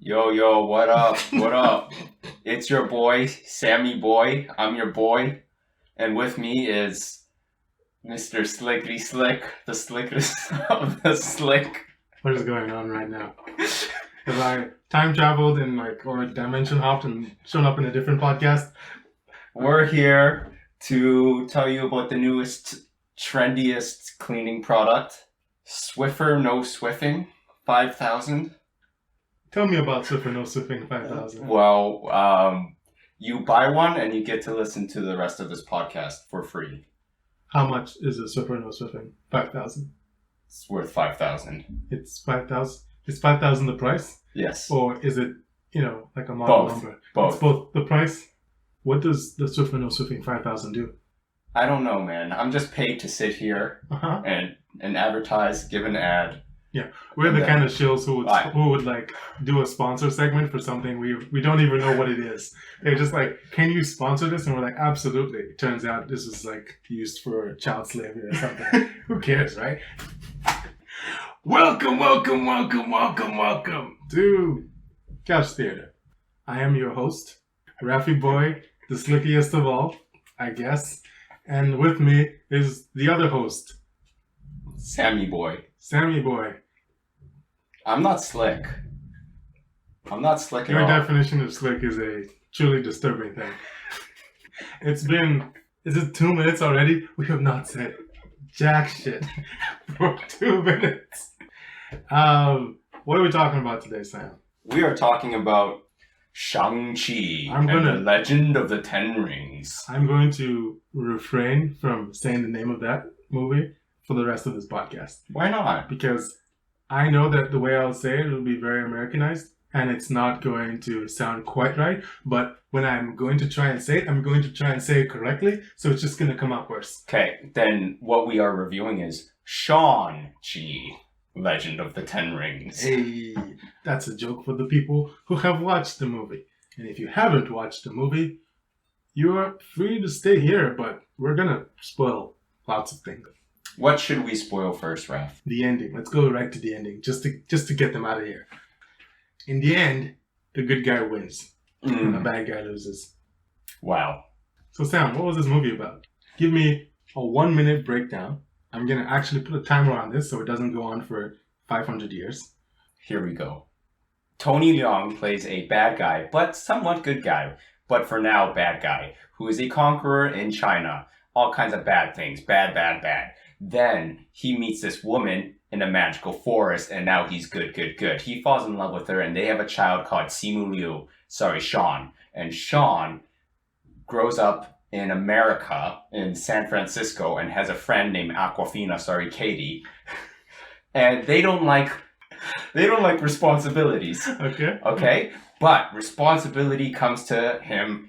Yo, what up? What up? It's your boy, Sammy Boy. I'm your boy. And with me is Mr. Slickety Slick, the slickest of the slick. What is going on right now? Have I time traveled and or dimension hopped and shown up in a different podcast? We're here to tell you about the newest, trendiest cleaning product. Swiffer No Swiffing 5000. Tell me about Swiffer No Swiffing 5000. Well, you buy one and you get to listen to the rest of this podcast for free. How much is a Swiffer No Swiffing 5000? It's worth 5,000. It's 5,000. Is 5,000 the price? Yes. Or is it, like a model number? Both. It's both the price. What does the Swiffer No Swiffing 5000 do? I don't know, man. I'm just paid to sit here and advertise, give an ad. Yeah, we're the kind of shills who would do a sponsor segment for something we don't even know what it is. They're just like, can you sponsor this? And we're like, absolutely. It turns out this is used for child slavery or something. Who cares, right? Welcome to Couch Theater. I am your host, Raffy Boy, the slickiest of all, I guess. And with me is the other host, Sammy Boy. Sammy Boy. I'm not slick. I'm not slick at all. Your definition of slick is a truly disturbing thing. Is it 2 minutes already? We have not said jack shit for 2 minutes. What are we talking about today, Sam? We are talking about Shang-Chi and the Legend of the Ten Rings. I'm going to refrain from saying the name of that movie for the rest of this podcast. Why not? Because I know that the way I'll say it will be very Americanized and it's not going to sound quite right. But when I'm going to try and say it, I'm going to try and say it correctly. So it's just going to come out worse. Okay, then what we are reviewing is Shang-Chi, Legend of the Ten Rings. Hey, that's a joke for the people who have watched the movie. And if you haven't watched the movie, you are free to stay here, but we're going to spoil lots of things. What should we spoil first, Raph? The ending. Let's go right to the ending, just to get them out of here. In the end, the good guy wins, and the bad guy loses. Wow. So Sam, what was this movie about? Give me a 1 minute breakdown. I'm gonna actually put a timer on this so it doesn't go on for 500 years. Here we go. Tony Leung plays a bad guy, but somewhat good guy, but for now bad guy, who is a conqueror in China. All kinds of bad things. Bad. Then he meets this woman in a magical forest, and now he's good. He falls in love with her, and they have a child called Sean. And Sean grows up in America, in San Francisco, and has a friend named Katie. And they don't like responsibilities. Okay? But responsibility comes to him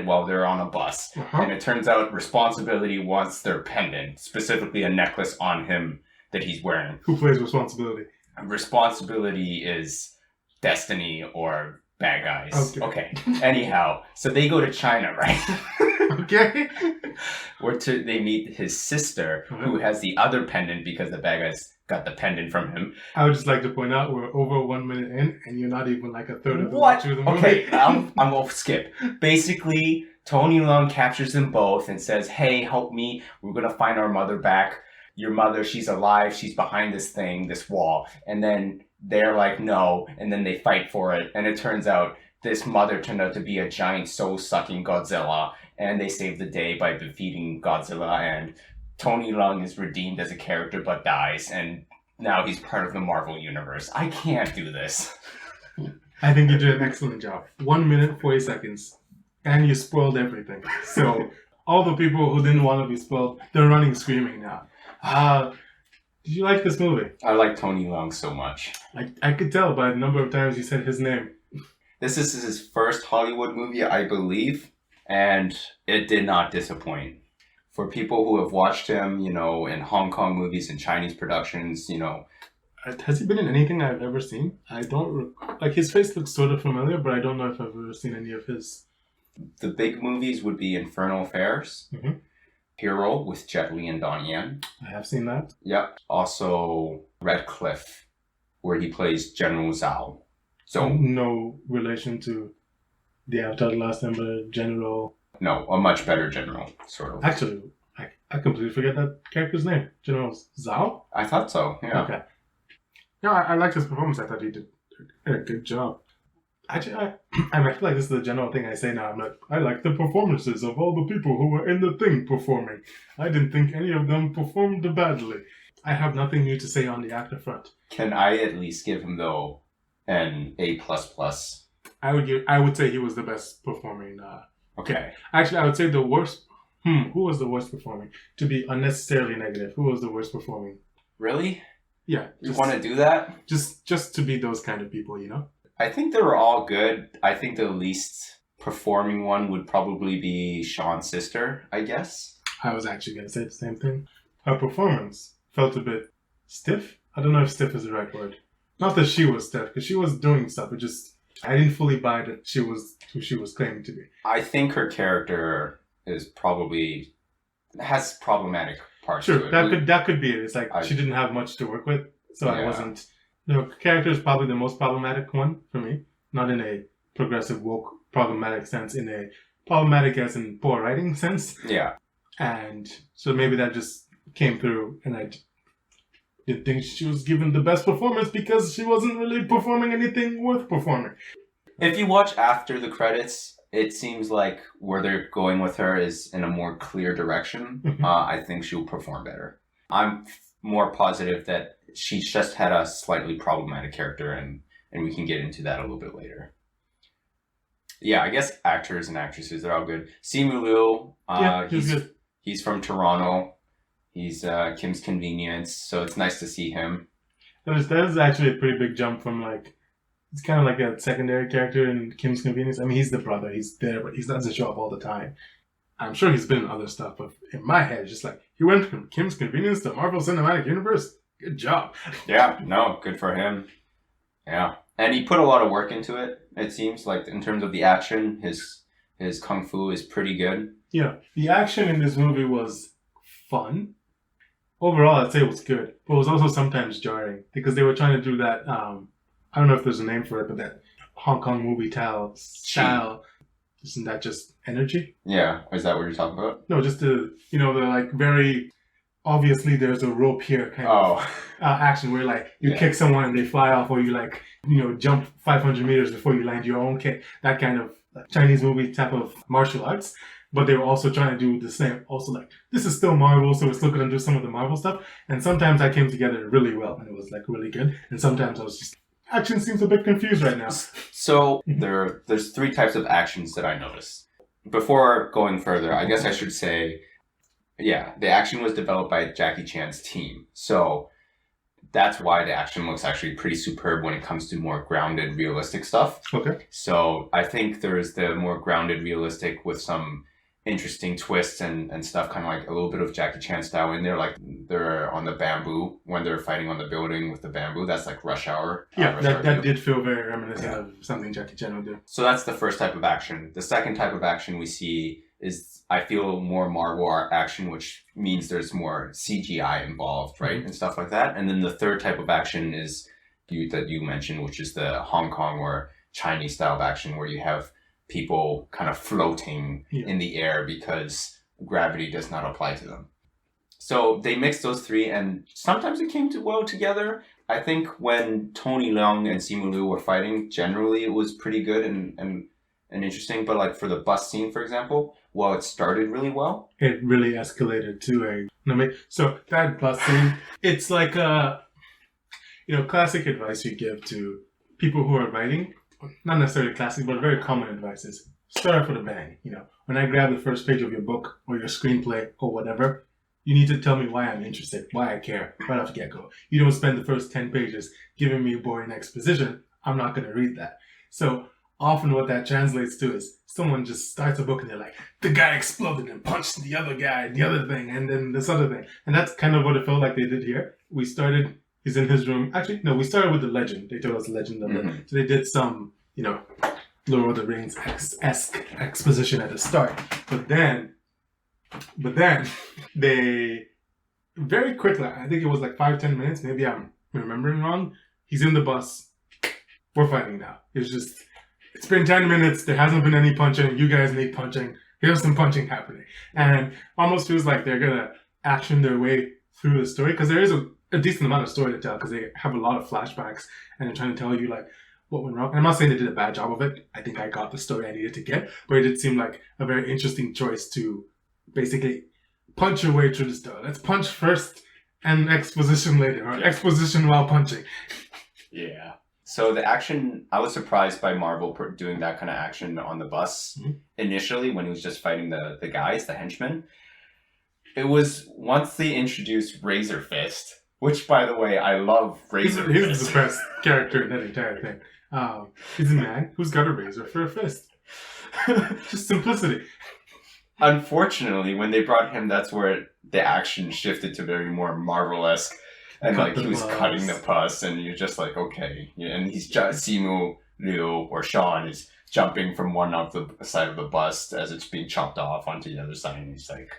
while they're on a bus. And it turns out responsibility wants their pendant, specifically a necklace on him that he's wearing. Who plays responsibility? Responsibility is destiny or bad guys. Okay. Anyhow, so they go to China, right? Okay. They meet his sister, who has the other pendant because the bad guys got the pendant from him. I would just like to point out we're over 1 minute in, and you're not even a third of the way through the movie. Okay, I'm gonna skip. Basically, Tony Leung captures them both and says, "Hey, help me. We're gonna find our mother back. Your mother, she's alive. She's behind this wall." And then they're like, "No," and then they fight for it. And it turns out this mother turned out to be a giant soul-sucking Godzilla, and they save the day by defeating Godzilla, and Tony Leung is redeemed as a character but dies, and now he's part of the Marvel Universe. I can't do this. I think you did an excellent job. 1 minute, 40 seconds. And you spoiled everything. So, all the people who didn't want to be spoiled, they're running screaming now. Did you like this movie? I like Tony Leung so much. I could tell by the number of times you said his name. This is his first Hollywood movie, I believe, and it did not disappoint. For people who have watched him, in Hong Kong movies and Chinese productions, Has he been in anything I've ever seen? I don't... his face looks sort of familiar, but I don't know if I've ever seen any of his. The big movies would be Infernal Affairs, Hero with Jet Li and Donnie Yen. I have seen that. Yep. Also, Red Cliff, where he plays General Zhao. So no relation to the Avatar: The Last Emperor general. no, a much better general, sort of. Actually, I completely forget that character's name. General Zhao? I thought so. Yeah. Okay. No, I liked his performance. I thought he did a good job. Actually, I feel like this is the general thing I say now. I'm like, I like the performances of all the people who were in the thing performing. I didn't think any of them performed badly. I have nothing new to say on the actor front. Can I at least give him though an A++? I would say he was the best performing. Okay. Actually, I would say the worst. Who was the worst performing? To be unnecessarily negative, who was the worst performing? Really? Yeah. You want to do that? Just to be those kind of people, you know? I think they were all good. I think the least performing one would probably be Sean's sister, I guess. I was actually going to say the same thing. Her performance felt a bit stiff. I don't know if stiff is the right word. Not that she was stiff, because she was doing stuff. It just, I didn't fully buy that she was who she was claiming to be. I think her character is probably has problematic parts Sure, to it. that could be it. It's like she didn't have much to work with, so I wasn't. The character is probably the most problematic one for me. Not in a progressive, woke, problematic sense, in a problematic as in poor writing sense. Yeah. And so maybe that just came through, and I didn't think she was given the best performance because she wasn't really performing anything worth performing. If you watch after the credits, it seems like where they're going with her is in a more clear direction. Mhm. I think she'll perform better. I'm more positive that she's just had a slightly problematic character, and we can get into that a little bit later. Yeah, I guess actors and actresses, they're all good. Simu Liu, he's good. He's from Toronto. He's Kim's Convenience, so it's nice to see him. That is actually a pretty big jump from like, it's kind of like a secondary character in Kim's Convenience. I mean, he's the brother. He's there, but he doesn't show up all the time. I'm sure he's been in other stuff, but in my head, it's just like, he went from Kim's Convenience to Marvel Cinematic Universe. Good job. Yeah, no, good for him. Yeah. And he put a lot of work into it, it seems. Like, in terms of the action, his kung fu is pretty good. Yeah. The action in this movie was fun. Overall, I'd say it was good. But it was also sometimes jarring, because they were trying to do that, I don't know if there's a name for it, but that Hong Kong movie style. Isn't that just energy? Yeah. Is that what you're talking about? No, just the like very obviously there's a rope here kind of action where like you kick someone and they fly off, or you like, jump 500 meters before you land your own kick. That kind of Chinese movie type of martial arts. But they were also trying to do the same. Also like, this is still Marvel, so we're still going to do some of the Marvel stuff. And sometimes that came together really well and it was like really good. And sometimes I was just, action seems a bit confused right now. So there's three types of actions that I noticed. Before going further, I guess I should say, yeah, the action was developed by Jackie Chan's team. So that's why the action looks actually pretty superb when it comes to more grounded, realistic stuff. Okay. So I think there's the more grounded, realistic with some interesting twists and stuff, kind of like a little bit of Jackie Chan style in there. Like they're on the bamboo when they're fighting on the building with the bamboo. That's like Rush Hour. Yeah, that did feel very reminiscent of something Jackie Chan would do. So that's the first type of action. The second type of action we see is, I feel, more Marvel art action, which means there's more CGI involved, right? And stuff like that. And then the third type of action is that you mentioned, which is the Hong Kong or Chinese style of action, where you have people kind of floating in the air because gravity does not apply to them. So they mixed those three, and sometimes it came well together. I think when Tony Leung and Simu Liu were fighting, generally it was pretty good and interesting. But like for the bus scene, for example, while it started really well, it really escalated to so that bus scene, it's like a classic advice you give to people who are writing. Not necessarily classic, but very common advice is start off with a bang. When I grab the first page of your book or your screenplay or whatever, you need to tell me why I'm interested, why I care, right off the get-go. You don't spend the first 10 pages giving me boring exposition. I'm not going to read that. So often what that translates to is someone just starts a book and they're like, the guy exploded and punched the other guy, the other thing, and then this other thing. And that's kind of what it felt like they did here. We started... He's in his room. Actually, no, we started with the legend. They told us the legend of it. So they did some, Lord of the Rings-esque exposition at the start. But then they very quickly, I think it was like 5-10 minutes, maybe I'm remembering wrong. He's in the bus. we're fighting now. It's been 10 minutes. There hasn't been any punching. You guys need punching. Here's some punching happening. And almost feels like they're going to action their way through the story, because there is a decent amount of story to tell, because they have a lot of flashbacks and they're trying to tell you like what went wrong. And I'm not saying they did a bad job of it. I think I got the story I needed to get, but it did seem like a very interesting choice to basically punch your way through the story. Let's punch first and exposition later, or exposition while punching. Yeah. So the action, I was surprised by Marvel doing that kind of action on the bus initially when he was just fighting the guys, the henchmen. It was once they introduced Razor Fist, which, by the way, I love Razor Fist. He's the best character in that entire thing. He's a man who's got a razor for a fist. Just simplicity. Unfortunately, when they brought him, that's where the action shifted to very more Marvel-esque. And he was cutting the pus, and you're just like, okay. Yeah, and he's Simu, Liu, or Sean is jumping from one of the side of the bus as it's being chopped off onto the other side, and he's like...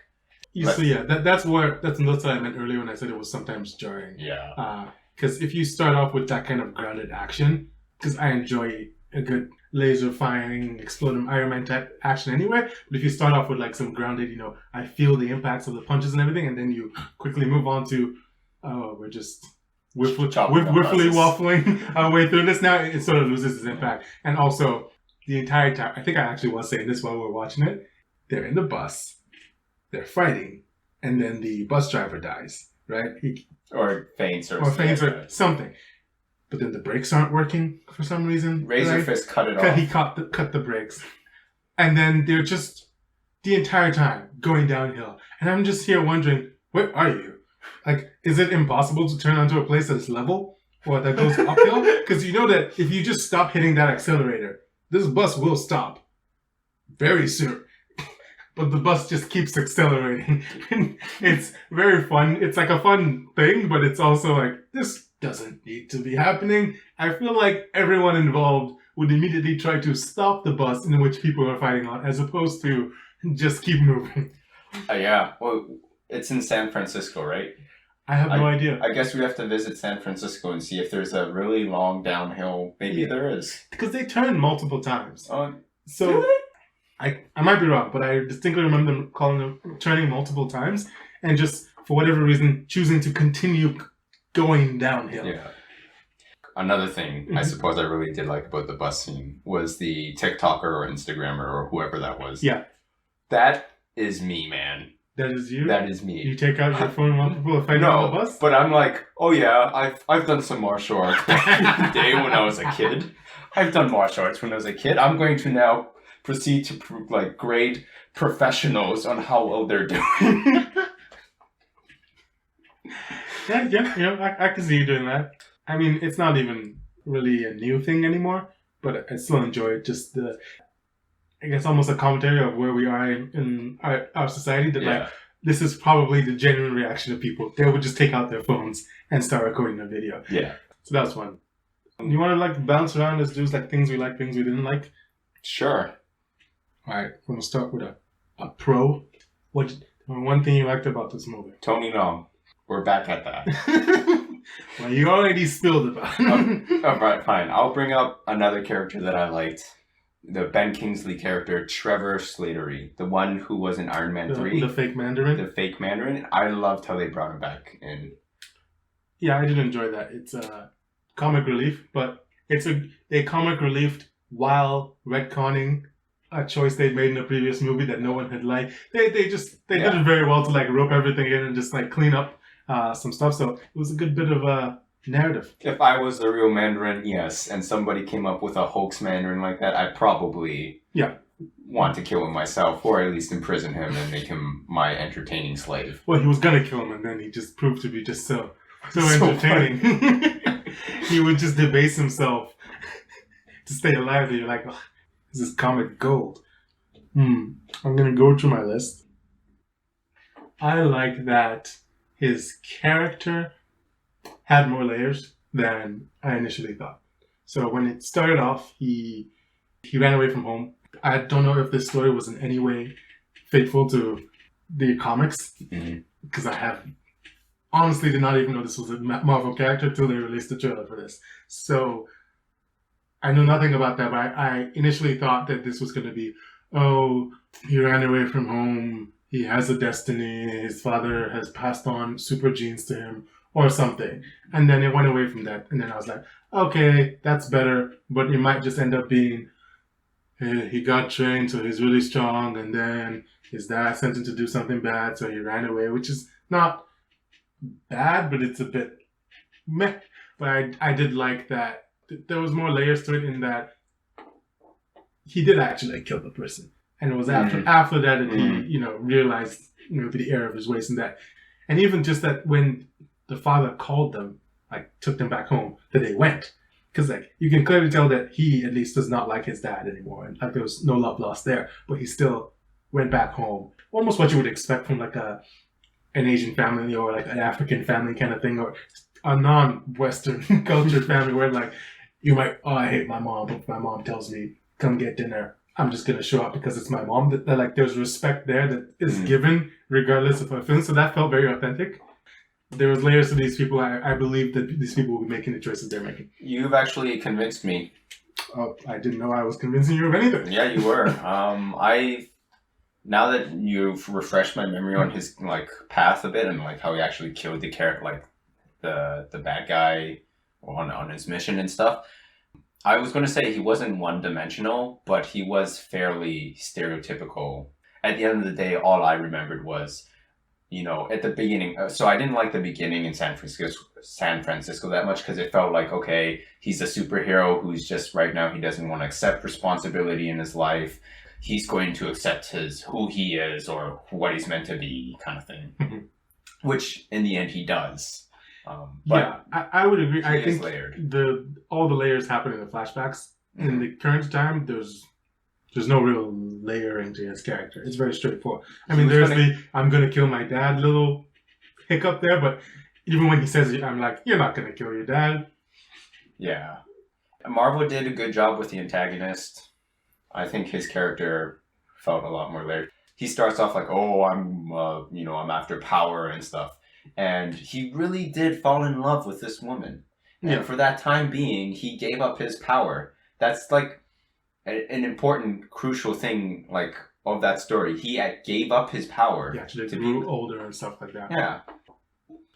that's what I meant earlier when I said it was sometimes jarring. Yeah. Because if you start off with that kind of grounded action, because I enjoy a good laser firing, exploding Iron Man type action anyway, but if you start off with like some grounded, I feel the impacts of the punches and everything, and then you quickly move on to, we're just wiffly waffling our way through this now, it sort of loses its impact. And also, the entire time, I think I actually was saying this while we were watching it, they're in the bus, they're fighting, and then the bus driver dies, right? Or faints or something. But then the brakes aren't working for some reason. Razor Fist cut it off. He cut the brakes. And then they're just the entire time going downhill. And I'm just here wondering, where are you? Like, is it impossible to turn onto a place that's level? Or that goes uphill? Because you know that if you just stop hitting that accelerator, this bus will stop very soon. But the bus just keeps accelerating. It's very fun. It's like a fun thing, but it's also like, this doesn't need to be happening. I feel like everyone involved would immediately try to stop the bus in which people are fighting on, as opposed to just keep moving. Yeah. Well, it's in San Francisco, right? I have no idea. I guess we have to visit San Francisco and see if there's a really long downhill. Maybe there is. Because they turn multiple times. So really? I might be wrong, but I distinctly remember them turning multiple times and just, for whatever reason, choosing to continue going downhill. Yeah. Another thing I suppose I really did like about the bus scene was the TikToker or Instagrammer or whoever that was. Yeah. that is me, man. That is you? That is me. You take out your phone while people are fighting on the bus? But I'm like, oh yeah, I've done some martial arts back in the day when I was a kid. I've done martial arts when I was a kid. I'm going to now proceed to grade professionals on how well they're doing. Yeah, I can see you doing that. I mean, it's not even really a new thing anymore, but I still enjoy it. Just I guess almost a commentary of where we are in our society. That this is probably the genuine reaction of people. They would just take out their phones and start recording a video. Yeah. So that's one. You want to bounce around as dudes, things we like, things we didn't like? Sure. All right, we're gonna start with a pro. One thing you liked about this movie? Tony Leung. We're back at that. Well, you already spilled about it. All right, fine. I'll bring up another character that I liked. The Ben Kingsley character, Trevor Slattery. The one who was in Iron Man 3. The fake Mandarin? The fake Mandarin. I loved how they brought him back in. Yeah, I did enjoy that. It's a comic relief, but it's a comic relief while retconning a choice they'd made in a previous movie that no one had liked. They did it very well to rope everything in and just clean up some stuff. So it was a good bit of a narrative. If I was the real Mandarin, yes, and somebody came up with a hoax Mandarin like that, I'd probably want to kill him myself, or at least imprison him and make him my entertaining slave. Well, he was gonna kill him, and then he just proved to be just so entertaining. He would just debase himself to stay alive. And you're like, oh, this is comic gold. I'm gonna go through my list. I like that his character had more layers than I initially thought. So when it started off, he ran away from home. I don't know if this story was in any way faithful to the comics, because I honestly did not even know this was a Marvel character until they released the trailer for this. So I know nothing about that, but I initially thought that this was going to be, oh, he ran away from home, he has a destiny, his father has passed on super genes to him, or something. And then it went away from that. And then I was like, okay, that's better, but it might just end up being, he got trained, so he's really strong, and then his dad sent him to do something bad, so he ran away, which is not bad, but it's a bit meh. But I did like that. There was more layers to it in that he did actually kill the person. And it was after that he, realized, the error of his ways and that. And even just that when the father called them, like, took them back home, that they went. Because, like, you can clearly tell that he, at least, does not like his dad anymore. And, like, there was no love lost there. But he still went back home. Almost what you would expect from, like, an Asian family or, like, an African family kind of thing. Or a non-Western cultured family where, like, you might, I hate my mom. If my mom tells me, come get dinner, I'm just going to show up because it's my mom. That, like, there's respect there that is given regardless of her feelings. So that felt very authentic. There was layers to these people. I believe that these people will be making the choices they're making. You've actually convinced me. Oh, I didn't know I was convincing you of anything. Yeah, you were. Now that you've refreshed my memory on his path a bit and how he actually killed the character, the bad guy on his mission and stuff. I was going to say he wasn't one-dimensional, but he was fairly stereotypical. At the end of the day, all I remembered was, at the beginning. So I didn't like the beginning in San Francisco that much because it felt like, okay, he's a superhero who's just right now he doesn't want to accept responsibility in his life. He's going to accept who he is or what he's meant to be, kind of thing. Mm-hmm. Which in the end he does. But I would agree. I think layered. all the layers happen in the flashbacks. Mm-hmm. In the current time, there's no real layering to his character. It's very straightforward. I mean, there's I'm going to kill my dad little hiccup there, but even when he says it, I'm like, you're not going to kill your dad. Yeah. Marvel did a good job with the antagonist. I think his character felt a lot more layered. He starts off like, oh, I'm after power and stuff. And he really did fall in love with this woman. And for that time being, he gave up his power. That's like an important, crucial thing of that story. He gave up his power. He actually grew older and stuff like that. Yeah.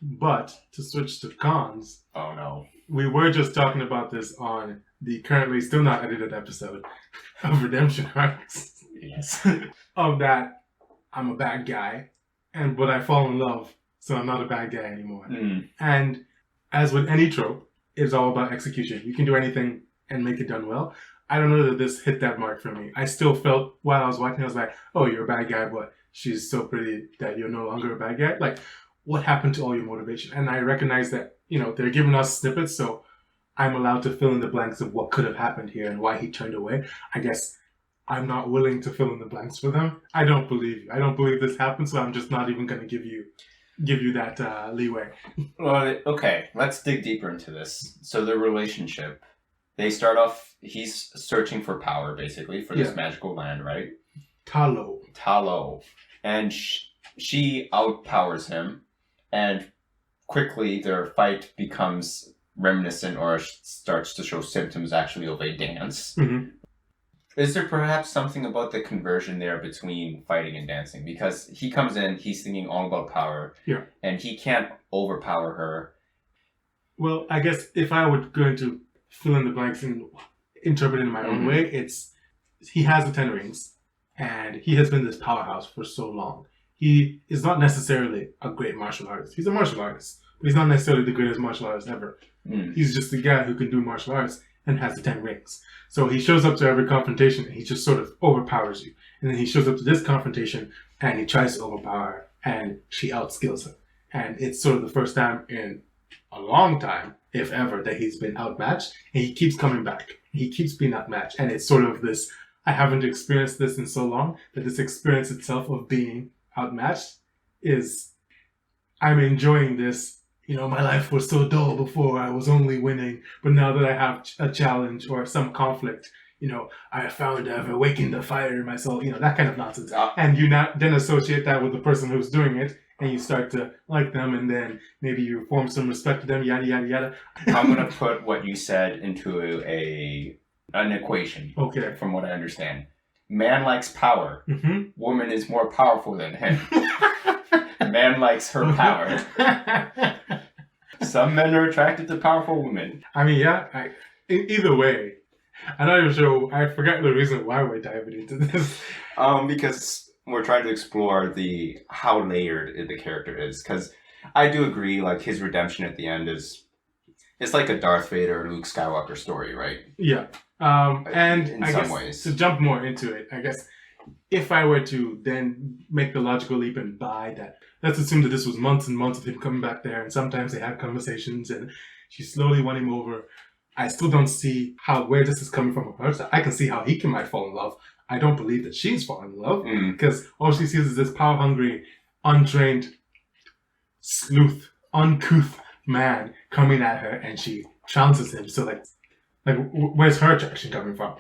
But to switch to cons. Oh no. We were just talking about this on the currently still not edited episode of Redemption Arcs. Yes. Of that, I'm a bad guy, but I fall in love, so I'm not a bad guy anymore. Mm. And as with any trope, it's all about execution. You can do anything and make it done well. I don't know that this hit that mark for me. I still felt while I was watching, I was like, oh, you're a bad guy, but she's so pretty that you're no longer a bad guy. Like, what happened to all your motivation? And I recognize that, they're giving us snippets, so I'm allowed to fill in the blanks of what could have happened here and why he turned away. I guess I'm not willing to fill in the blanks for them. I don't believe you. I don't believe this happened, so I'm just not even going to give you that leeway. Well, okay, let's dig deeper into this. So the relationship, they start off, he's searching for power, basically, for this magical land, right? Talo. And she outpowers him, and quickly their fight becomes reminiscent or starts to show symptoms actually of a dance. Mm-hmm. Is there perhaps something about the conversion there between fighting and dancing? Because he comes in, he's thinking all about power, and he can't overpower her. Well, I guess if I were going to fill in the blanks and interpret it in my own way, he has the 10 rings, and he has been this powerhouse for so long. He is not necessarily a great martial artist. He's a martial artist, but he's not necessarily the greatest martial artist ever. Mm. He's just a guy who can do martial arts and has the 10 rings. So he shows up to every confrontation and he just sort of overpowers you. And then he shows up to this confrontation and he tries to overpower her and she outskills him. And it's sort of the first time in a long time, if ever, that he's been outmatched. And he keeps coming back. He keeps being outmatched. And it's sort of this, I haven't experienced this in so long, that this experience itself of being outmatched is, I'm enjoying this. My life was so dull before, I was only winning. But now that I have a challenge or some conflict, I found I've awakened the fire in my soul, that kind of nonsense. And you then associate that with the person who's doing it, and you start to like them, and then maybe you form some respect for them, yada, yada, yada. I'm going to put what you said into a an equation. Okay. From what I understand, man likes power. Mm-hmm. Woman is more powerful than him. Man likes her power. Some men are attracted to powerful women. I mean, yeah. Either way, I'm not even sure. I forgot the reason why we're diving into this. Because we're trying to explore how layered the character is. Because I do agree, like his redemption at the end it's like a Darth Vader, Luke Skywalker story, right? Yeah. And in I some guess ways. to jump more into it, I guess if I were to then make the logical leap and buy that, let's assume that this was months and months of him coming back there, and sometimes they had conversations, and she slowly won him over. I still don't see where this is coming from her. So I can see how he might fall in love. I don't believe that she's falling in love because all she sees is this power-hungry, untrained, uncouth man coming at her, and she trounces him. So like where's her attraction coming from?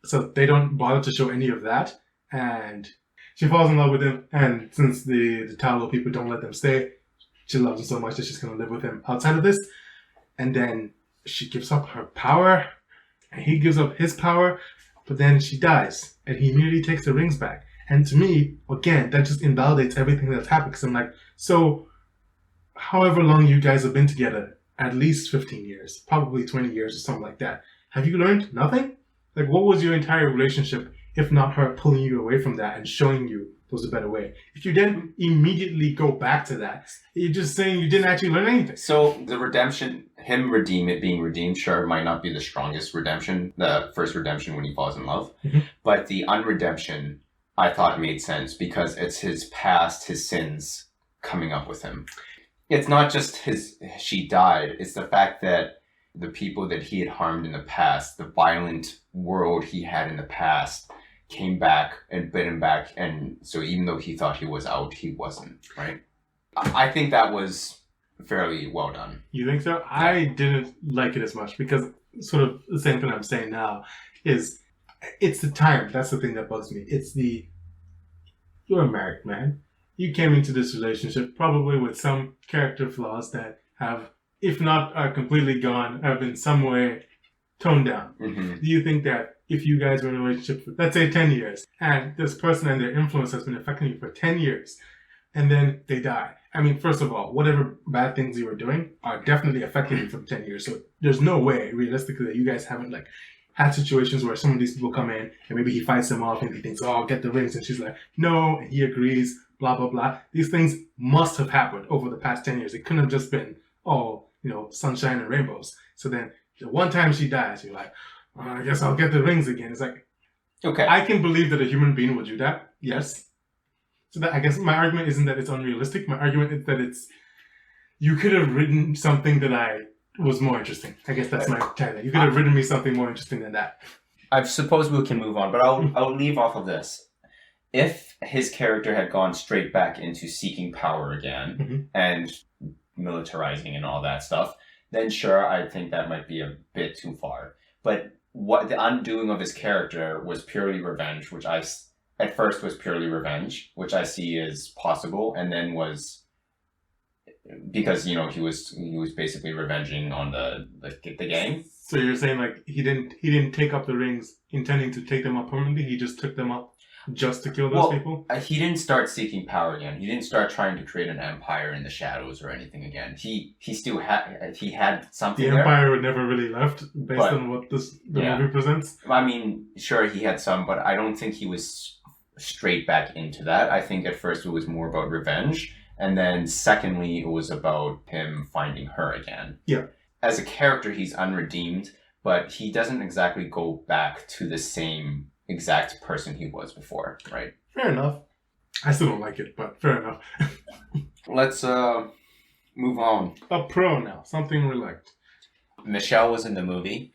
So they don't bother to show any of that, and she falls in love with him. And since the Talo people don't let them stay, she loves him so much that she's gonna live with him outside of this. And then she gives up her power, and he gives up his power, but then she dies, and he immediately takes the rings back. And to me, again, that just invalidates everything that's happened. Because I'm like, so however long you guys have been together, at least 15 years, probably 20 years or something like that, have you learned nothing? Like, what was your entire relationship if not her pulling you away from that and showing you there was a better way? If you then immediately go back to that, you're just saying you didn't actually learn anything. So the redemption, being redeemed, sure, might not be the strongest redemption, the first redemption when he falls in love. Mm-hmm. But the unredemption, I thought made sense because it's his past, his sins coming up with him. It's not just she died, it's the fact that the people that he had harmed in the past, the violent world he had in the past, came back and bit him back. And so even though he thought he was out, he wasn't, right? I think that was fairly well done. You think so? Yeah. I didn't like it as much because sort of the same thing I'm saying now is it's the time. That's the thing that bugs me. You're a married man. You came into this relationship probably with some character flaws that have, if not are completely gone, have in some way toned down. Mm-hmm. Do you think that if you guys were in a relationship for, let's say, 10 years, and this person and their influence has been affecting you for 10 years, and then they die? I mean, first of all, whatever bad things you were doing are definitely affecting you for 10 years. So there's no way, realistically, that you guys haven't, had situations where some of these people come in, and maybe he fights them off, and he thinks, oh, I'll get the rings, and she's like, no, and he agrees, blah, blah, blah. These things must have happened over the past 10 years. It couldn't have just been, sunshine and rainbows. So then the one time she dies, you're like, I guess I'll get the rings again. It's like, okay, I can believe that a human being would do that. Yes. So that, I guess my argument isn't that it's unrealistic. My argument is that you could have written something that was more interesting. I guess that's my title. You could have written me something more interesting than that. I suppose we can move on, but I'll leave off of this. If his character had gone straight back into seeking power again and militarizing and all that stuff, then sure, I think that might be a bit too far. But what the undoing of his character was purely revenge, which at first was purely revenge, which I see as possible, and then was because he was basically revenging on the gang. So you're saying he didn't take up the rings intending to take them up permanently. He just took them up just to kill those people? He didn't start seeking power again. He didn't start trying to create an empire in the shadows or anything again. He still had something there. The empire would never really left based on what the movie presents. I mean, sure, he had some, but I don't think he was straight back into that. I think at first it was more about revenge, and then secondly, it was about him finding her again. Yeah. As a character, he's unredeemed, but he doesn't exactly go back to the same exact person he was before, right? Fair enough. I still don't like it, but fair enough. Let's move on. A pro now, something we liked. Michelle was in the movie.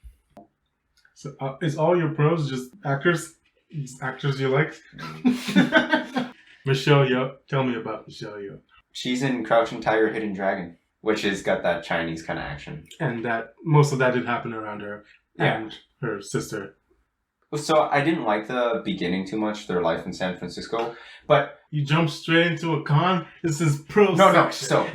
So is all your pros just actors? Just actors you liked? Michelle Yeoh. Tell me about Michelle Yeoh. She's in Crouching Tiger, Hidden Dragon, which has got that Chinese kind of action. And that most of that did happen around her and her sister. So I didn't like the beginning too much, their life in San Francisco, but... You jumped straight into a con? This is pro No, so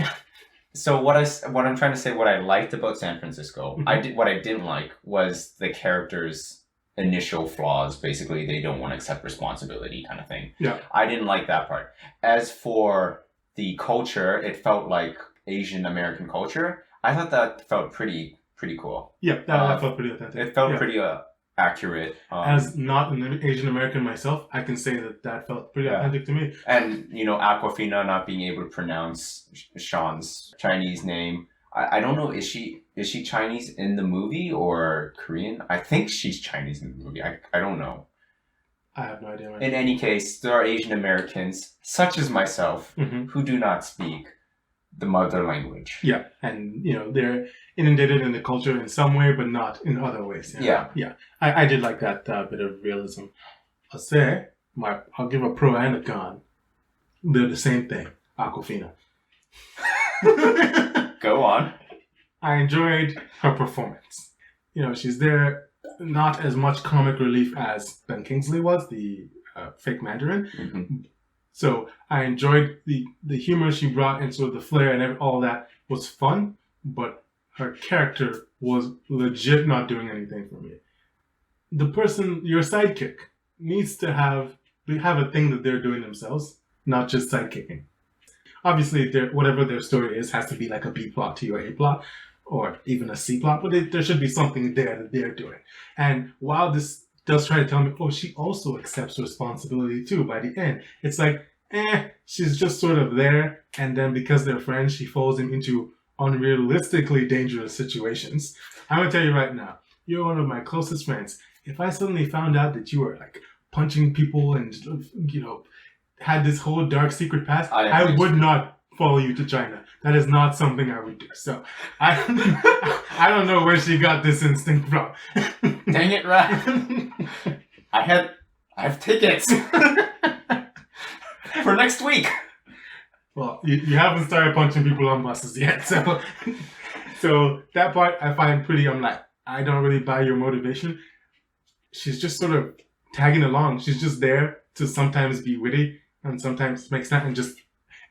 So what I'm trying to say, what I liked about San Francisco, Mhm. what I didn't like was the characters' initial flaws. Basically, they don't want to accept responsibility, kind of thing. Yeah. I didn't like that part. As for the culture, it felt like Asian American culture. I thought that felt pretty cool. Yeah, that felt pretty authentic. It felt Yeah. pretty accurate. As not an Asian American myself, I can say that felt pretty authentic to me. And, Aquafina not being able to pronounce Sean's Chinese name. I don't know, is she Chinese in the movie or Korean? I think she's Chinese in the movie. I don't know. I have no idea. Man. In any case, there are Asian Americans, such as myself, who do not speak the mother language. Yeah, and they're inundated in the culture in some way, but not in other ways. Yeah. I did like that bit of realism. I'll give a pro and a con. They're the same thing. Aquafina. Go on. I enjoyed her performance. She's there, not as much comic relief as Ben Kingsley was, the fake Mandarin. So I enjoyed the humor she brought and sort of the flair and all that was fun, but her character was legit not doing anything for me. The person, your sidekick, needs to have a thing that they're doing themselves, not just sidekicking. Obviously, whatever their story is has to be like a B plot to your A plot, or even a C plot, but there should be something there that they're doing. And while this does try to tell me, she also accepts responsibility too by the end, it's like, she's just sort of there, and then because they're friends, she falls him into unrealistically dangerous situations. I'm gonna tell you right now, you're one of my closest friends. If I suddenly found out that you were like punching people and had this whole dark secret past, I would not follow you to China. That is not something I would do. So I don't know where she got this instinct from. Dang it, Raph. I have tickets for next week. Well, you haven't started punching people on buses yet, so that part I find pretty. I'm like, I don't really buy your motivation. She's just sort of tagging along. She's just there to sometimes be witty and sometimes make sense, and just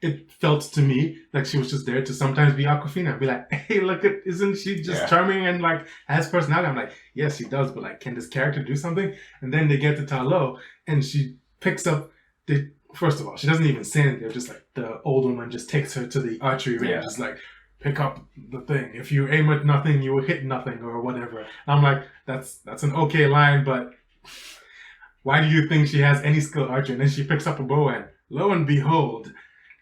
it felt to me like she was just there to sometimes be Aquafina, be like, hey, isn't she just charming and like has personality? I'm like, yes, she does, but like, can this character do something? And then they get to Talo, and she picks up first of all, she doesn't even say anything. They're just like, the old woman just takes her to the archery range, just like, pick up the thing. If you aim at nothing, you will hit nothing, or whatever. And I'm like, that's an okay line, but why do you think she has any skill archer? And then she picks up a bow, and lo and behold,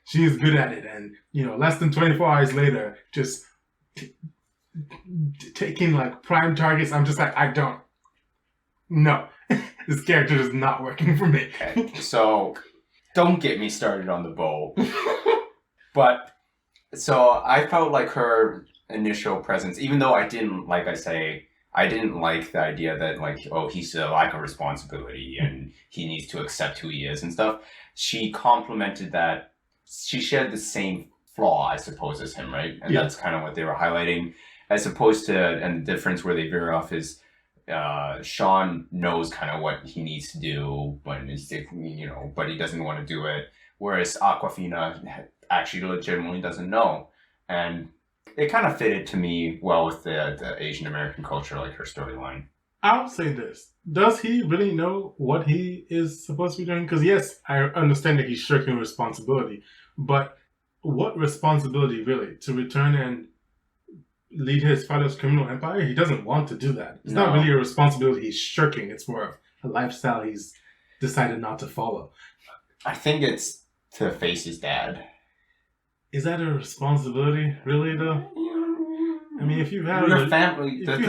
she is good at it. And less than 24 hours later, just taking like prime targets. I'm just like, no, this character is not working for me. Okay. So don't get me started on the bow. But so I felt like her initial presence, even though I didn't like the idea that like, he's a lack of responsibility and he needs to accept who he is and stuff. She complimented that. She shared the same flaw, I suppose, as him, right? And that's kind of what they were highlighting, as opposed to, and the difference where they veer off is Sean knows kind of what he needs to do when it's, but he doesn't want to do it. Whereas Aquafina actually legitimately doesn't know. And it kind of fitted to me well with the Asian American culture, like her storyline. I'll say this. Does he really know what he is supposed to be doing? Because yes, I understand that he's shirking responsibility, but what responsibility really? To return and lead his father's criminal empire? He doesn't want to do that. It's not really a responsibility he's shirking. It's more of a lifestyle he's decided not to follow. I think it's to face his dad. Is that a responsibility, really, though? I mean, if you have family, but if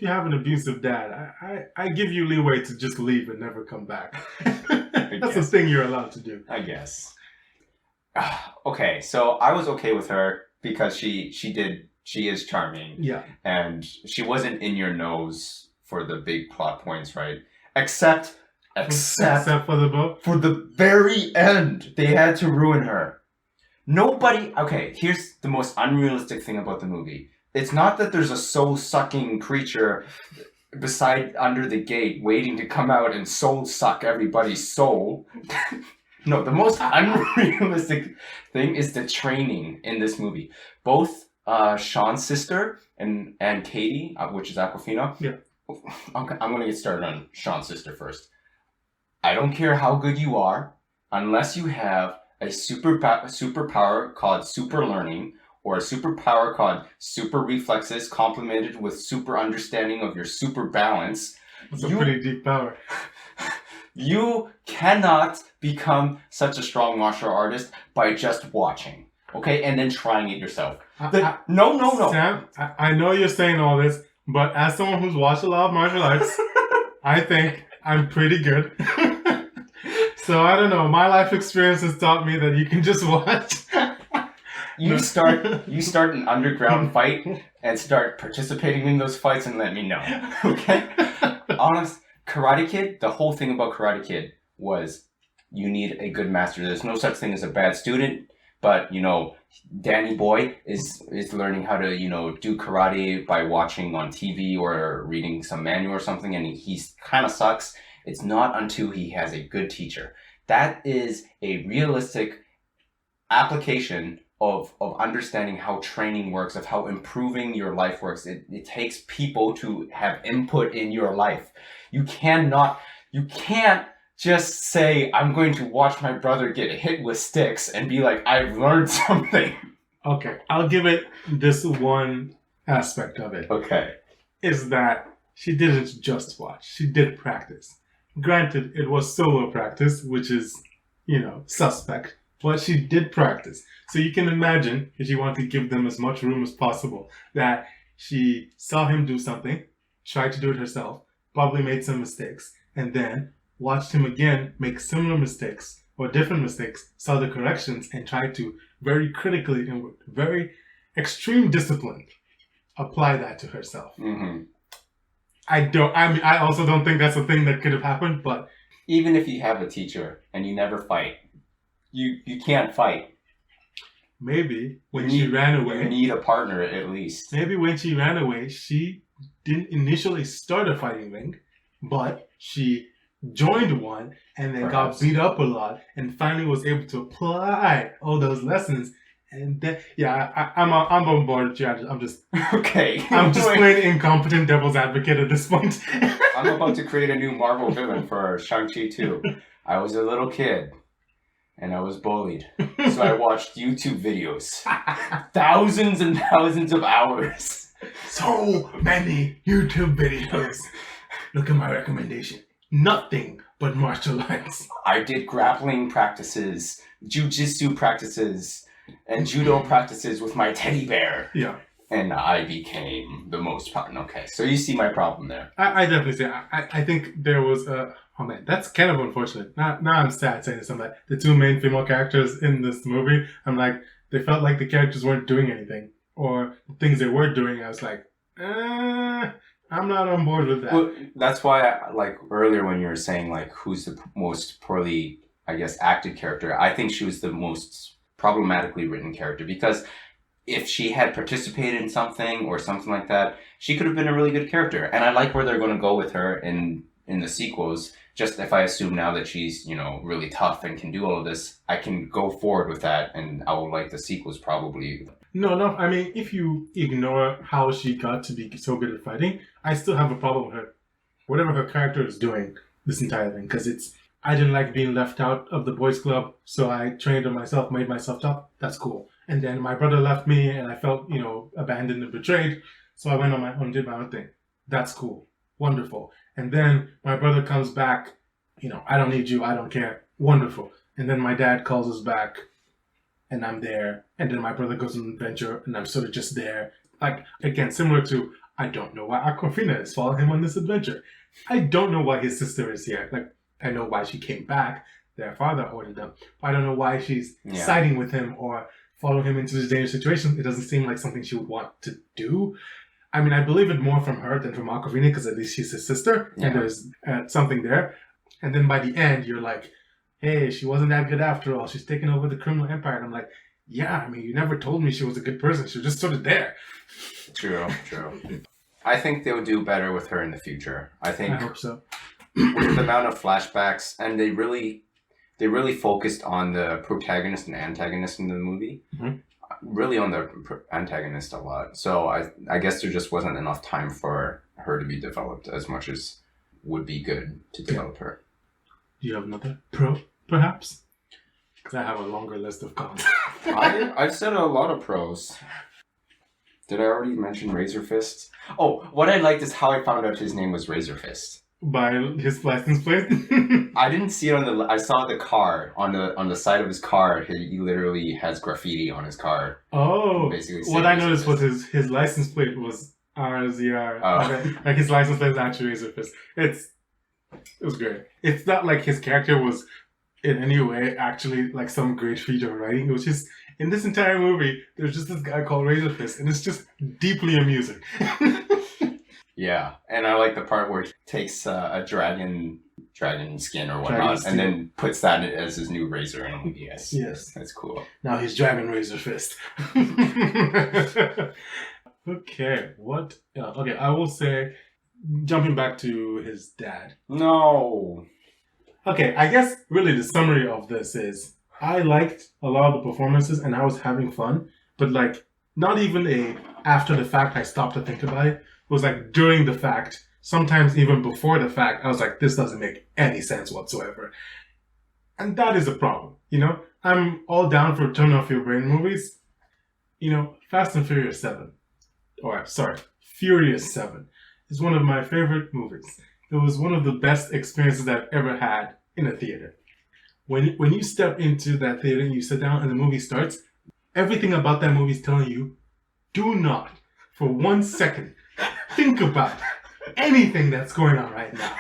you have an abusive dad, I give you leeway to just leave and never come back. That's the thing you're allowed to do, I guess. Okay, so I was okay with her because she is charming. Yeah, and she wasn't in your nose for the big plot points, right? Except for the book. For the very end, they had to ruin her. Okay, here's the most unrealistic thing about the movie. It's not that there's a soul-sucking creature under the gate waiting to come out and soul-suck everybody's soul. No, the most unrealistic thing is the training in this movie. Both Sean's sister and Katie, which is Aquafina. Yeah. I'm going to get started on Sean's sister first. I don't care how good you are, unless you have a superpower called super learning, or a superpower called super reflexes complemented with super understanding of your super balance. It's a pretty deep power. You cannot become such a strong martial artist by just watching, okay, and then trying it yourself. No. Sam, I know you're saying all this, but as someone who's watched a lot of martial arts, I think I'm pretty good. So I don't know. My life experience has taught me that you can just watch. You start an underground fight and start participating in those fights and let me know, okay? Honest. Karate Kid, the whole thing about Karate Kid was you need a good master. There's no such thing as a bad student, but, you know, Danny Boy is learning how to, you know, do karate by watching on TV or reading some manual or something, and he kind of sucks. It's not until he has a good teacher. That is a realistic application of understanding how training works, of how improving your life works. It takes people to have input in your life. You can't just say, I'm going to watch my brother get hit with sticks and be like, I've learned something. Okay, I'll give it this one aspect of it. Okay. Is that she didn't just watch. She did practice. Granted, it was solo practice, which is, you know, suspect. But she did practice. So you can imagine, if you want to give them as much room as possible, that she saw him do something, tried to do it herself, probably made some mistakes, and then watched him again make similar mistakes or different mistakes, saw the corrections, and tried to very critically and with very extreme discipline apply that to herself. Mm-hmm. I also don't think that's a thing that could have happened, but even if you have a teacher and you never fight, you can't fight. Maybe when she ran away, you need a partner at least. Maybe when she ran away, she didn't initially start a fighting ring, but she joined one and then got beat up a lot and finally was able to apply all those lessons. And then, yeah, I'm on board with you. I'm just okay. I'm just playing incompetent devil's advocate at this point. I'm about to create a new Marvel villain for Shang-Chi 2. I was a little kid and I was bullied, so I watched YouTube videos, thousands and thousands of hours. So many YouTube videos. Look at my recommendation. Nothing but martial arts. I did grappling practices, jujitsu practices, and judo practices with my teddy bear. Yeah. And I became the most popular. Okay, so you see my problem there. I definitely see. I think there was a... Oh man, that's kind of unfortunate. Now I'm sad saying this. I'm like, the two main female characters in this movie, I'm like, they felt like the characters weren't doing anything. Or the things they were doing, I was like, I'm not on board with that. Well, that's why, like, earlier when you were saying, like, who's the most poorly, I guess, acted character, I think she was the most problematically written character, because if she had participated in something or something like that, she could have been a really good character. And I like where they're going to go with her in the sequels. Just if I assume now that she's, you know, really tough and can do all of this, I can go forward with that, and I will like the sequels probably. No, I mean, if you ignore how she got to be so good at fighting, I still have a problem with her. Whatever her character is doing this entire thing, because I didn't like being left out of the boys club, so I trained on myself, made myself tough. That's cool. And then my brother left me, and I felt, you know, abandoned and betrayed, so I went on my own, did my own thing. That's cool. Wonderful. And then my brother comes back, you know, I don't need you, I don't care. Wonderful. And then my dad calls us back, and I'm there. And then my brother goes on an adventure, and I'm sort of just there. Like, again, similar to, I don't know why Aquafina is following him on this adventure. I don't know why his sister is here. Like, I know why she came back. Their father ordered them. I don't know why she's siding with him or following him into this dangerous situation. It doesn't seem like something she would want to do. I mean, I believe it more from her than from Aquafina, because at least she's his sister, and there's something there. And then by the end, you're like, hey, she wasn't that good after all. She's taking over the criminal empire. And I'm like, yeah, I mean, you never told me she was a good person. She was just sort of there. True. I think they'll do better with her in the future. I hope so. With the amount of flashbacks, and they they really focused on the protagonist and antagonist in the movie. Mhm. Really on the antagonist a lot. So I guess there just wasn't enough time for her to be developed as much as would be good to develop her. Do you have another pro, perhaps? Because I have a longer list of cons. I've said a lot of pros. Did I already mention Razor Fist? Oh, what I liked is how I found out his name was Razor Fist. By his license plate? I didn't see it I saw the car on the side of his car. He literally has graffiti on his car. Oh, Basically what I saying noticed Razor was his license plate was RZR. Oh. Like his license plate is actually Razor Fist. It was great. It's not like his character was in any way actually like some great feat of writing. It was just in this entire movie, there's just this guy called Razor Fist, and it's just deeply amusing. Yeah, and I like the part where he takes a dragon skin or whatnot, and then puts that as his new razor. And I'm like, yes, that's cool. Now he's Dragon Razor Fist. Okay, what? Okay, I will say, jumping back to his dad. No. Okay, I guess really the summary of this is I liked a lot of the performances and I was having fun, but like not even after the fact I stopped to think about it. It was like during the fact, sometimes even before the fact, I was like, this doesn't make any sense whatsoever. And that is a problem, you know? I'm all down for turn off your brain movies. You know, Fast and Furious 7. Furious 7 is one of my favorite movies. It was one of the best experiences I've ever had in a theater. When you step into that theater and you sit down and the movie starts, everything about that movie is telling you, do not, for 1 second, think about anything that's going on right now.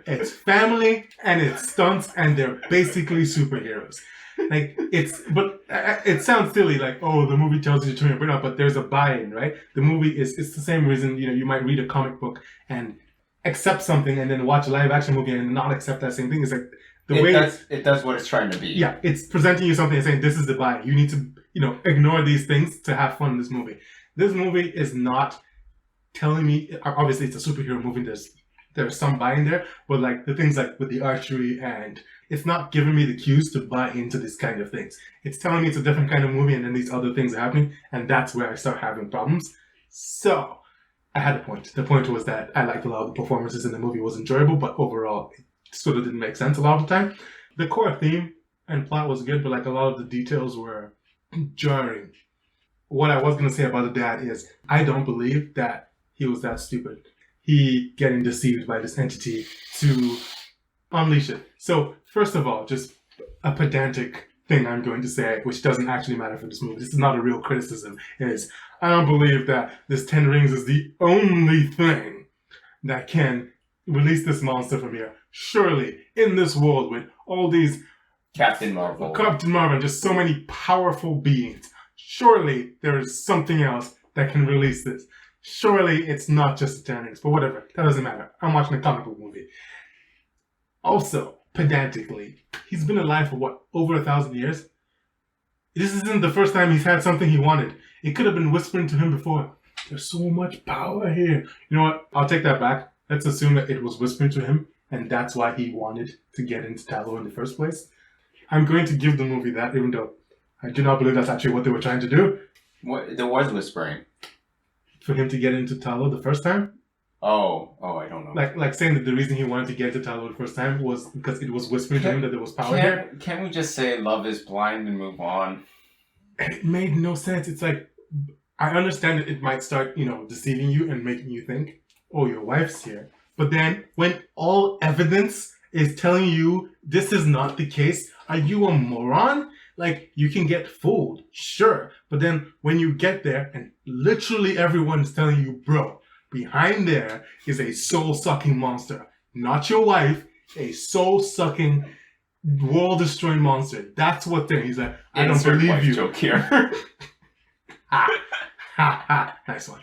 It's family and it's stunts and they're basically superheroes. Like it sounds silly, like, oh, the movie tells you to turn your brain off, but there's a buy-in, right? The movie it's the same reason, you know, you might read a comic book and accept something and then watch a live action movie and not accept that same thing. It's like it does what it's trying to be. Yeah, it's presenting you something and saying this is the buy-in. You need to, you know, ignore these things to have fun in this movie. This movie is not telling me, obviously it's a superhero movie, there's some buy-in there, but like the things like with the archery, and it's not giving me the cues to buy into this kind of things. It's telling me it's a different kind of movie and then these other things are happening, and that's where I start having problems. So I had a point. The point was that I liked a lot of the performances and the movie was enjoyable, but overall it sort of didn't make sense a lot of the time. The core theme and plot was good, but like a lot of the details were jarring. What I was going to say about the dad is I don't believe that he was that stupid. He getting deceived by this entity to unleash it. So first of all, just a pedantic thing I'm going to say, which doesn't actually matter for this movie. This is not a real criticism. Is I don't believe that this 10 Rings is the only thing that can release this monster from here. Surely, in this world with all these Captain Marvel and just so many powerful beings, surely there is something else that can release this. Surely it's not just the 10 Rings, but whatever. That doesn't matter. I'm watching a comic book movie. Also, pedantically, he's been alive for what, over 1,000 years? This isn't the first time he's had something he wanted. It could have been whispering to him before. There's so much power here. You know what? I'll take that back. Let's assume that it was whispering to him, and that's why he wanted to get into Talo in the first place. I'm going to give the movie that, even though I do not believe that's actually what they were trying to do. What? There was whispering. For him to get into Talo the first time? Oh, I don't know. Like saying that the reason he wanted to get into Talo the first time was because it was whispering to him that there was power here. Can't we just say love is blind and move on? And it made no sense. It's like, I understand that it might start, you know, deceiving you and making you think, oh, your wife's here. But then when all evidence is telling you this is not the case, are you a moron? Like, you can get fooled, sure. But then when you get there and literally everyone's telling you, bro, behind there is a soul-sucking monster. Not your wife, a soul-sucking, world-destroying monster. That's what they're. He's like, I don't believe you. Joke here. Ha, ha, ha. Nice one.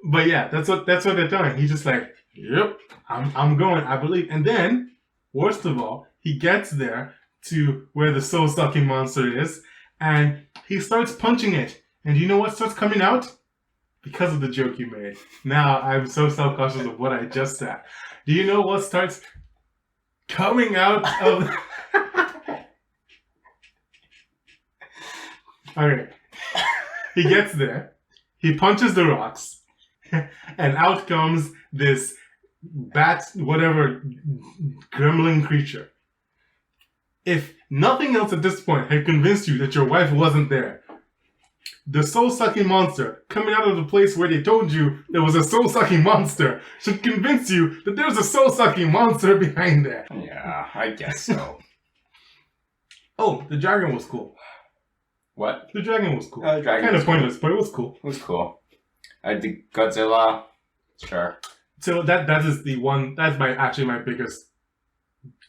But yeah, that's what they're telling. He's just like, yep, I'm going, I believe. And then, worst of all, he gets there to where the soul-sucking monster is, and he starts punching it. And you know what starts coming out? Because of the joke you made. Now, I'm so self-conscious of what I just said. Do you know what starts coming out of. Okay. He gets there. He punches the rocks. And out comes this bat, whatever, gremlin creature. If nothing else at this point had convinced you that your wife wasn't there, the soul-sucking monster coming out of the place where they told you there was a soul-sucking monster should convince you that there's a soul-sucking monster behind there. Yeah, I guess so. Oh, the dragon was cool. What? The dragon was cool. The dragon Kind was of pointless, but it was cool. It was cool. The Godzilla, sure. So that is the one. That's my biggest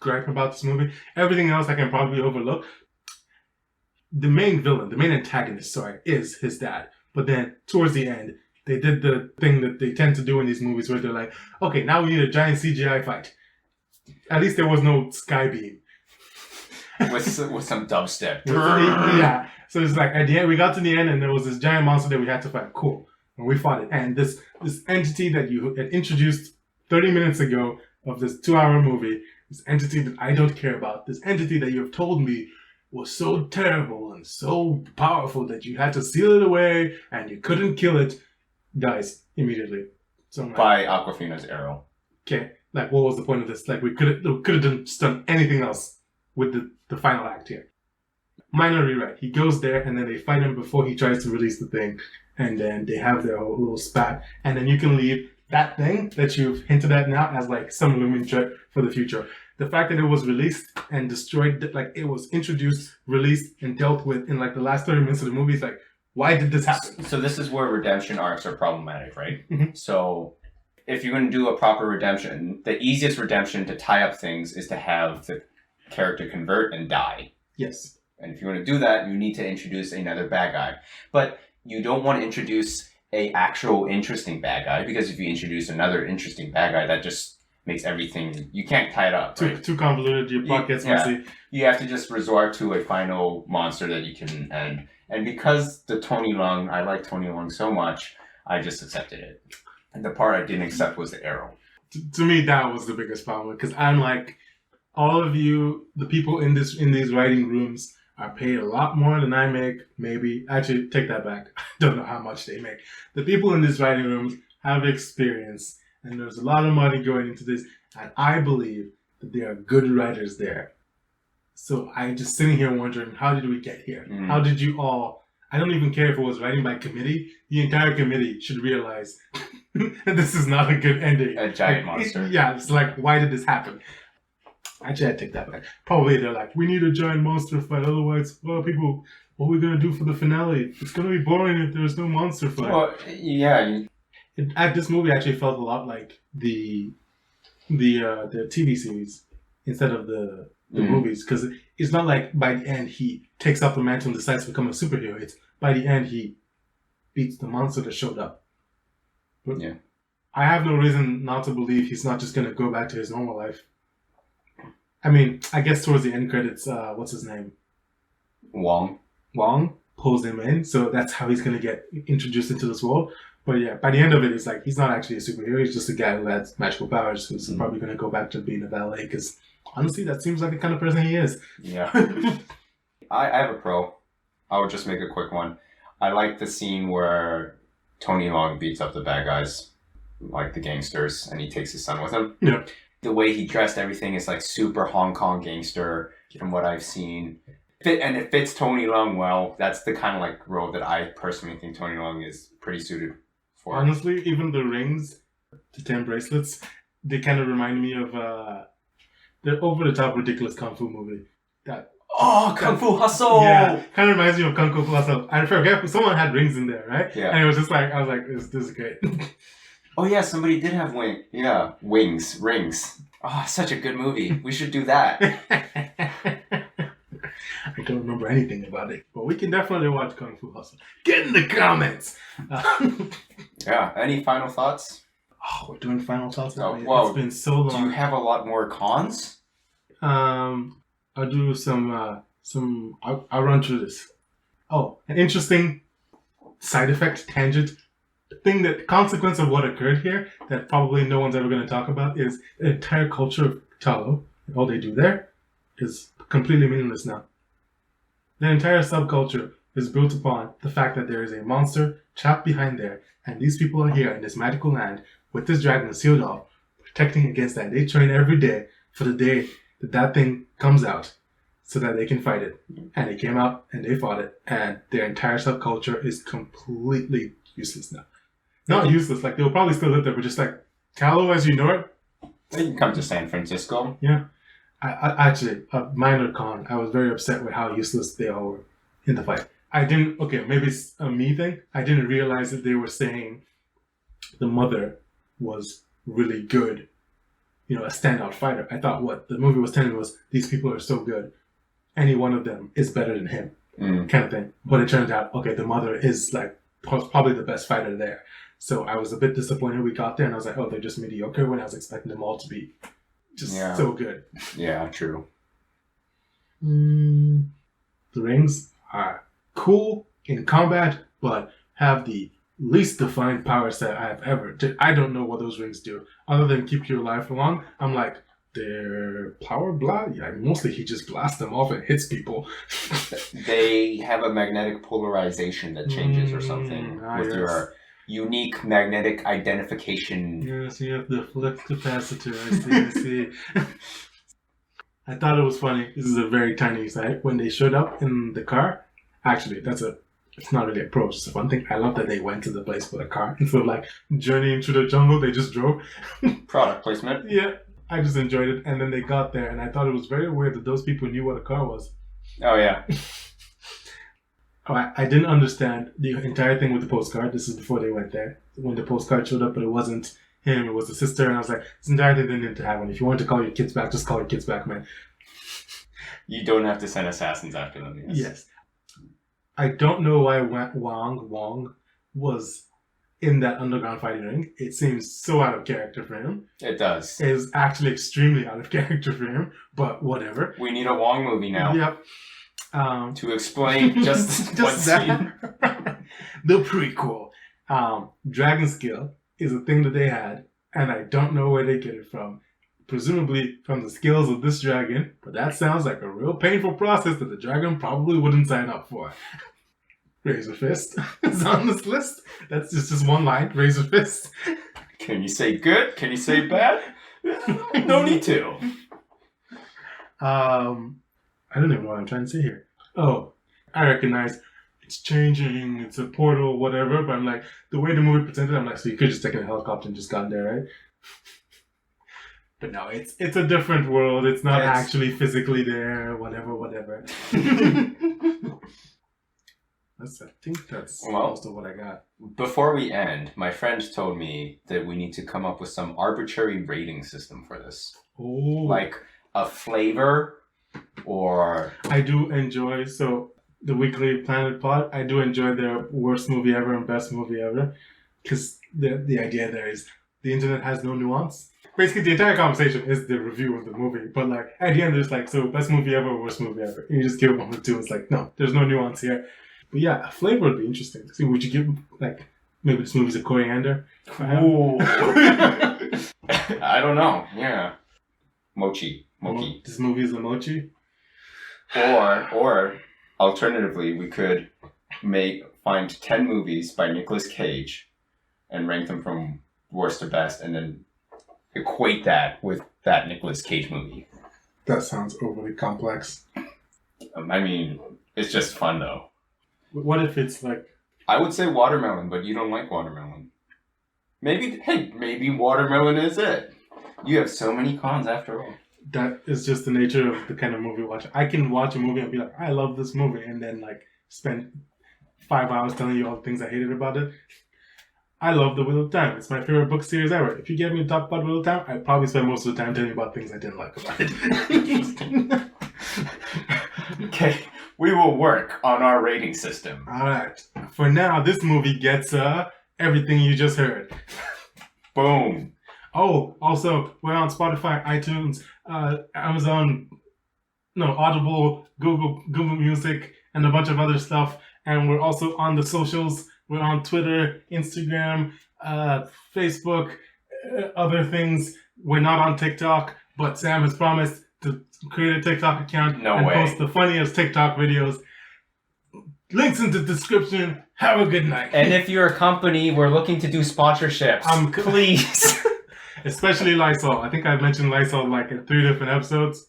gripe about this movie. Everything else I can probably overlook. The main villain, the main antagonist, is his dad. But then towards the end, they did the thing that they tend to do in these movies, where they're like, "Okay, now we need a giant CGI fight." At least there was no sky beam. with some dubstep. Yeah. So it's like at the end, we got to the end, and there was this giant monster that we had to fight. Cool. And we fought it. And this entity that you had introduced 30 minutes ago of this 2-hour movie, this entity that I don't care about, this entity that you have told me was so terrible and so powerful that you had to seal it away and you couldn't kill it, dies immediately. So By Aquafina's arrow. Okay. Like, what was the point of this? Like, we could have done anything else with the final act here. Minor rewrite. He goes there and then they fight him before he tries to release the thing. And then they have their whole little spat. And then you can leave that thing that you've hinted at now as like some looming threat for the future. The fact that it was released and destroyed, like it was introduced, released, and dealt with in like the last 30 minutes of the movie, is like, why did this happen? So this is where redemption arcs are problematic, right? Mhm. So if you're going to do a proper redemption, the easiest redemption to tie up things is to have the character convert and die. Yes. And if you want to do that, you need to introduce another bad guy. But you don't want to introduce a actual interesting bad guy, because if you introduce another interesting bad guy, that just makes everything, you can't tie it up. Right? Too convoluted, your plot gets messy. You have to just resort to a final monster that you can end. And because I like Tony Leung so much, I just accepted it. And the part I didn't accept was the arrow. To me, that was the biggest problem, because I'm like, all of you, the people in these writing rooms, are paid a lot more than I make, maybe. Actually, take that back. I don't know how much they make. The people in these writing rooms have experience, and there's a lot of money going into this, and I believe that there are good writers there. So I'm just sitting here wondering, how did we get here? Mm. How did you all... I don't even care if it was writing by committee. The entire committee should realize that this is not a good ending. A giant monster. Yeah, it's like, why did this happen? Actually, I take that back. Probably they're like, we need a giant monster fight. Otherwise, people, what are we going to do for the finale? It's going to be boring if there's no monster fight. Well, yeah. This movie actually felt a lot like the TV series instead of the movies. Because it's not like by the end he takes up the mantle and decides to become a superhero. It's by the end he beats the monster that showed up. But yeah. I have no reason not to believe he's not just going to go back to his normal life. I mean, I guess towards the end credits, what's his name? Wong pulls him in, so that's how he's going to get introduced into this world. But yeah, by the end of it, it's like, he's not actually a superhero, he's just a guy who has magical powers, who's probably going to go back to being a valet, because honestly, that seems like the kind of person he is. Yeah. I have a pro. I would just make a quick one. I like the scene where Tony Leung beats up the bad guys, like the gangsters, and he takes his son with him. Yeah. The way he dressed, everything is like super Hong Kong gangster from what I've seen. And it fits Tony Leung well. That's the kind of like role that I personally think Tony Leung is pretty suited for. Honestly, even the rings, the 10 bracelets, they kind of remind me of the over-the-top ridiculous Kung Fu movie. Kung Fu Hustle! Yeah, kind of reminds me of Kung Fu Hustle. I forget, someone had rings in there, right? Yeah. And it was just like, I was like, this is great. Oh yeah, somebody did have rings. Oh, such a good movie. We should do that. I don't remember anything about it, but we can definitely watch Kung Fu Hustle. Get in the comments! Yeah, any final thoughts? Oh, we're doing final thoughts? Well, it's been so long. Do you have a lot more cons? I'll do some I'll run through this. Oh, an interesting side effect, tangent, consequence of what occurred here that probably no one's ever going to talk about is the entire culture of Talo All they do there is completely meaningless now. The entire subculture is built upon the fact that there is a monster trapped behind there, and these people are here in this magical land with this dragon sealed off, protecting against that. They train every day for the day that that thing comes out so that they can fight it. And it came out and they fought it, and their entire subculture is completely useless now. Not useless, like they'll probably still live there, but just like Calo as you know it. They can come to San Francisco. Yeah. I actually, a minor con, I was very upset with how useless they all were in the fight. I didn't, okay, maybe it's a me thing. I didn't realize that they were saying the mother was really good, you know, a standout fighter. I thought what the movie was telling me was these people are so good, any one of them is better than him, kind of thing. But it turns out, okay, the mother is like probably the best fighter there. So I was a bit disappointed we got there, and I was like, oh, they're just mediocre, when I was expecting them all to be just so good. Yeah, true. The rings are cool in combat, but have the least defined power set I have ever. I don't know what those rings do, other than keep you alive for long. I'm like, they're power blast? Yeah, mostly he just blasts them off and hits people. They have a magnetic polarization that changes or something with your unique magnetic identification. Yes, you have the flux capacitor. I see. I thought it was funny. This is a very tiny site. When they showed up in the car, actually, it's not really a pro, it's just a fun thing. I love that they went to the place with a car. Instead of like journeying through the jungle, they just drove. Product placement. Yeah, I just enjoyed it. And then they got there, and I thought it was very weird that those people knew what a car was. Oh, yeah. I didn't understand the entire thing with the postcard. This is before they went there. When the postcard showed up, but it wasn't him, it was the sister. And I was like, this entire thing didn't need to happen. If you want to call your kids back, just call your kids back, man. You don't have to send assassins after them. Yes. I don't know why Wong was in that underground fighting ring. It seems so out of character for him. It does. It is actually extremely out of character for him, but whatever. We need a Wong movie now. Yep. To explain just one scene. The prequel. Dragon skill is a thing that they had, and I don't know where they get it from. Presumably from the skills of this dragon, but that sounds like a real painful process that the dragon probably wouldn't sign up for. Razor Fist is on this list. That's just one line. Razor Fist. Can you say good? Can you say bad? No need to. I don't even know what I'm trying to say here. Oh, I recognize it's changing, it's a portal, whatever, but I'm like, the way the movie presented, I'm like, so you could just taken a helicopter and just gotten there, right? But no, it's a different world. It's not actually physically there, whatever. I think that's most of what I got. Before we end, my friend told me that we need to come up with some arbitrary rating system for this. Oh. Like a flavor or... I do enjoy, so the Weekly Planet Pod, I do enjoy their worst movie ever and best movie ever. Because the idea there is the internet has no nuance. Basically, the entire conversation is the review of the movie. But like at the end, there's like, so best movie ever, worst movie ever. And you just give one or two. It's like, no, there's no nuance here. But yeah, a flavor would be interesting. See, would you give, like, maybe this movie's a coriander? Ooh. I don't know. Yeah. Mochi. This movie is a mochi? Or alternatively, we could find 10 movies by Nicolas Cage and rank them from worst to best, and then equate that with that Nicolas Cage movie. That sounds overly complex. I mean, it's just fun though. What if it's like... I would say watermelon, but you don't like watermelon. Maybe watermelon is it. You have so many cons after all. That is just the nature of the kind of movie watch. I can watch a movie and be like, I love this movie, and then like spend 5 hours telling you all the things I hated about it. I love The Wheel of Time. It's my favorite book series ever. If you get me to talk about Wheel of Time, I'd probably spend most of the time telling you about things I didn't like about it. Okay, we will work on our rating system. Alright. For now, this movie gets everything you just heard. Boom. Oh, also, we're on Spotify, iTunes, Audible, Google Music, and a bunch of other stuff. And we're also on the socials. We're on Twitter, Instagram, Facebook, other things. We're not on TikTok, but Sam has promised to create a TikTok account No and way. post the funniest TikTok videos. Links in the description. Have a good night. And if you're a company, we're looking to do sponsorships. Please. Especially Lysol. I think I've mentioned Lysol like in 3 different episodes.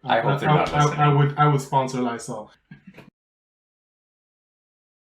I hope they're not listening. I would sponsor Lysol.